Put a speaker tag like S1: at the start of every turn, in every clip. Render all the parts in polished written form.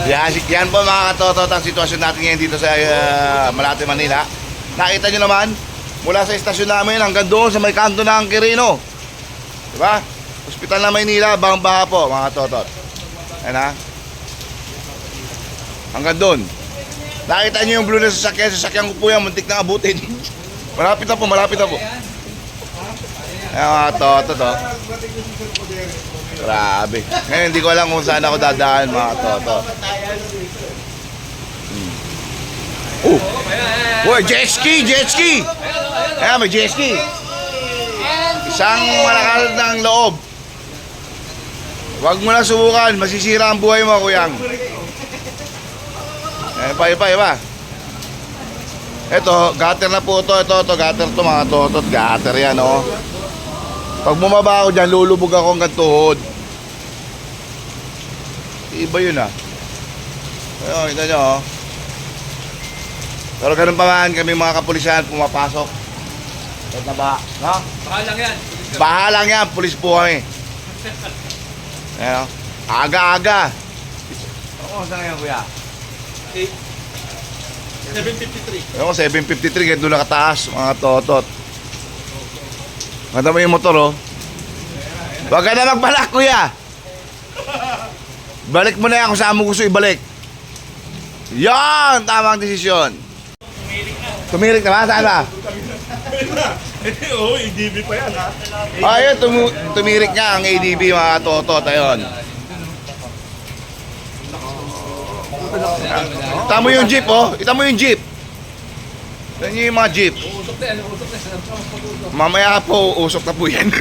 S1: Yan po mga katotot ang sitwasyon natin ngayon dito sa Malate, Manila. Nakita nyo naman, mula sa istasyon namin hanggang doon sa may kanto ng Quirino. Diba? Hospital ng Maynila, bahang-baha po mga katotot. Ayan ha. Hanggang doon. Nakita nyo yung blue na sasakyan ko po yan, muntik na abutin. Malapit na po, malapit na po. Ayan mga katotot oh. Grabe. Ngayon hindi ko alam kung saan ako dadaan mga katotot. Oh! Uy, jet ski! Jet ski! Ayan, may jet ski. Isang malakal ng loob. Huwag mo lang subukan, masisira ang buhay mo, kuyang. Iba. Ito, gutter na po ito. Ito, gutter to mga totot. Gutter yan, oh. Pag bumaba ako dyan, lulubog ako hanggang tuhod. Iba yun, ah. Ayun, kita nyo, oh. Pero ganun pa man, kami mga kapulisan, pumapasok. Kahit na ba, no?
S2: Baha lang yan.
S1: Baha lang yan, pulis po kami. Ayun, oh. Aga-aga. Oo, saan yan, kuya?
S2: 753.
S1: Ayun, 753, ganito na kataas, mga totot. Ganda mo yung motor, oh. Huwag ka na magbalak, kuya. Balik mo na yan kung saan mo gusto ibalik. Yan! Tamang desisyon. Tumirik na ba? Saan ba?
S2: Oo, ADB pa yan ha.
S1: Ayun, tumirik nga ang ADB mga totot. Ayun. Tamo yung jeep, oh. Itamo yung jeep. Yan yung mga jeep.
S2: Usok na yan, usok na.
S1: Mamaya po, usok na po yan.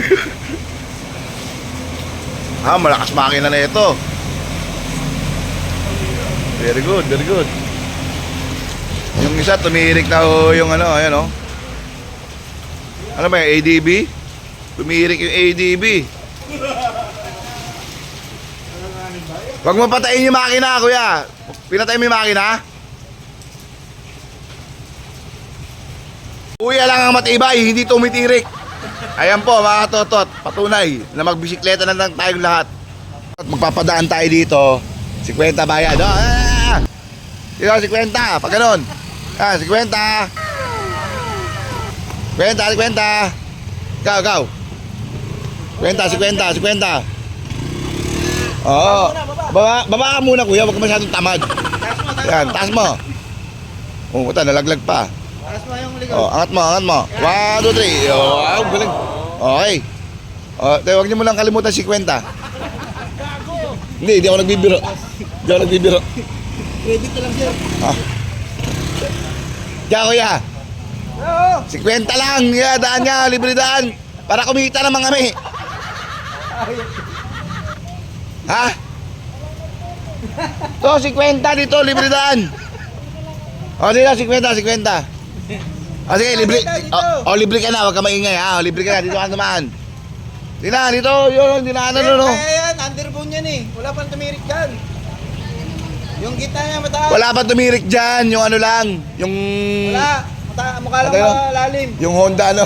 S1: Malakas makina na ito. Very good, very good. Yung isa, tumirik na yung ano, ayan oh. Ano ba yung ADB? Tumirik yung ADB. Huwag mo patayin yung makina, kuya. Pinatayin mo yung makina? Kuya lang ang matibay, hindi tumitirik. Ayan po mga totot, patunay na magbisikleta na lang tayong lahat. At magpapadaan tayo dito, 50 bayad. Dito, 50, pag ganun. 50. 50. Ikaw. 50. Oo. Baba ka muna kuya, huwag ka masyadong tamad. Yan, taas mo. Oh, puta, nalaglag pa.
S3: Taas mo yung likod.
S1: Oh, angat mo. 1, 2, 3. Wow, galing. Okay. Oh, huwag niyo mo lang kalimutan 50. Hindi ako nagbibiro.
S3: Credit na lang sir.
S1: Kaya kuya,
S3: Oo.
S1: 50 lang. Daan niya, libre daan. Para kumita naman kami. Ha? To, 50 dito, libre daan. O, dito, 50. O, sige, libre. O, libre ka na, huwag ka maingay ha. O, libre ka na, dito ka naman. Dito, yun, dinaanan no.
S3: Kaya yan, underbone yan eh. Wala pang tumirik dyan. Yung gitna niya mataas.
S1: Wala pa tumirik dyan, yung ano lang, yung...
S3: Wala. Mukha lang
S1: Ano?
S3: malalim.
S1: Yung Honda, ano.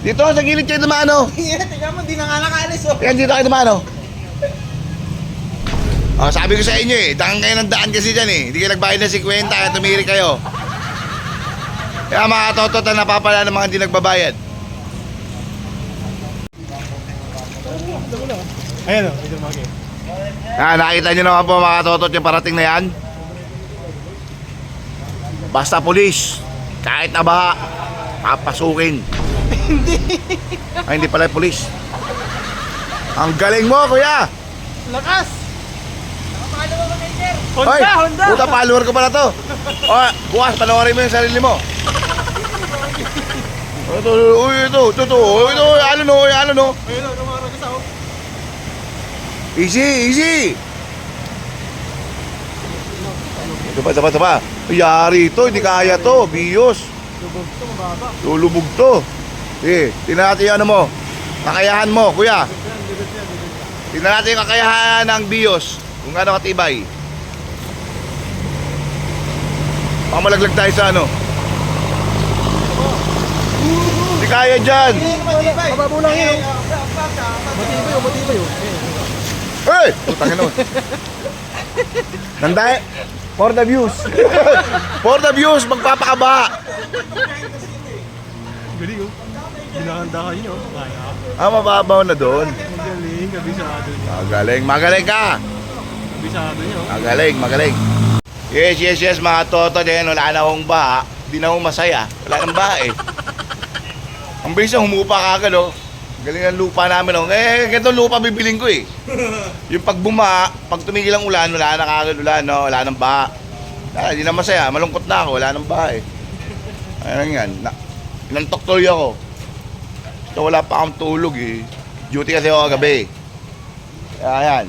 S1: Dito, sa gilid kayo dumano.
S3: Tingnan mo, di na nga nakaalis oh.
S1: Yan, dito kayo dumano. O, sabi ko sa inyo eh, daan kayo ng daan kasi dyan eh. Hindi kayo nagbayad ng 50, kaya tumirik kayo. Kaya mga totot na napapala ng mga hindi nagbabayad.
S2: Ayan o, ito magi.
S1: Nakita nyo naman po mga totot yung parating na yan. Basta pulis, kahit na baha, papasukin. Hindi pala pulis. Ang galing mo kuya.
S3: Lakas!
S1: Hoy, puta follower ko pala to. O, bukas panoorin mo yung sarili mo. Ito, ano no.
S3: Ayun o, lumarang ka sa oh.
S1: Easy. Ito pa. Yari ito, hindi kaya to, biyos. Lulubog to. Sige, tingnan natin yung ano mo. Kakayahan mo, kuya. Tingnan natin yung kakayahan ng biyos. Kung ano katibay. Baka malaglag tayo sa ano. Hindi kaya dyan.
S3: Mababo lang yun.
S2: Matibay o.
S1: Hey! Putangin naman. Nandai. For the views. For the views, magpapakaba.
S2: Galing oh. Ginahandahan nyo. Kaya.
S1: Mababaw na doon.
S2: Ang galing. Kabisado nyo.
S1: Magaling ka.
S2: Kabisado nyo.
S1: Magaling. Yes, mga toto din. Wala na akong baha. Di na akong masaya. Wala nang baha eh. Ang bilis na humupa kagad oh. Galing ang lupa namin oh. Ganito lupa bibiling ko eh. Yung pag bumaha, pag tumigil ang ulan, wala na kagad ulan no. Wala nang baha. Di na masaya. Malungkot na ako. Wala nang baha eh. Ayun yan. Inantok tuloy ako. So, wala pa akong tulog eh. Duty kasi ako kagabi. Ayan.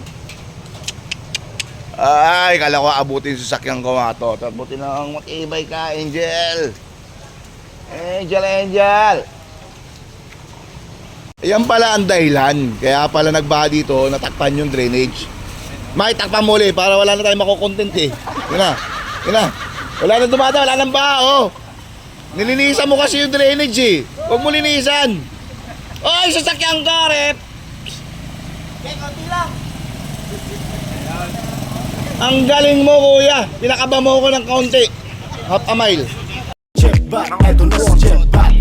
S1: Ay, kala ko abutin sa sakyan ko mga to. Abutin na ang matibay ka, Angel. Angel. Yan pala ang dahilan. Kaya pala nagbaha dito, natakpan yung drainage. Takpan mo ulit para wala na tayong makukontent eh. Yun na. Wala na dumata, wala nang baha oh. Nilinisan mo kasi yung drainage eh. Huwag mo linisan. Oy, sasakyan ka, rep.
S3: Konti lang.
S1: Ang galing mo, kuya. Pinakaba mo ko ng kaunti. Half a mile.
S4: Chip back, eto na si Chip back.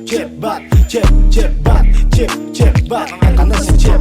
S4: Chip back. Chip back. Eto na si Chip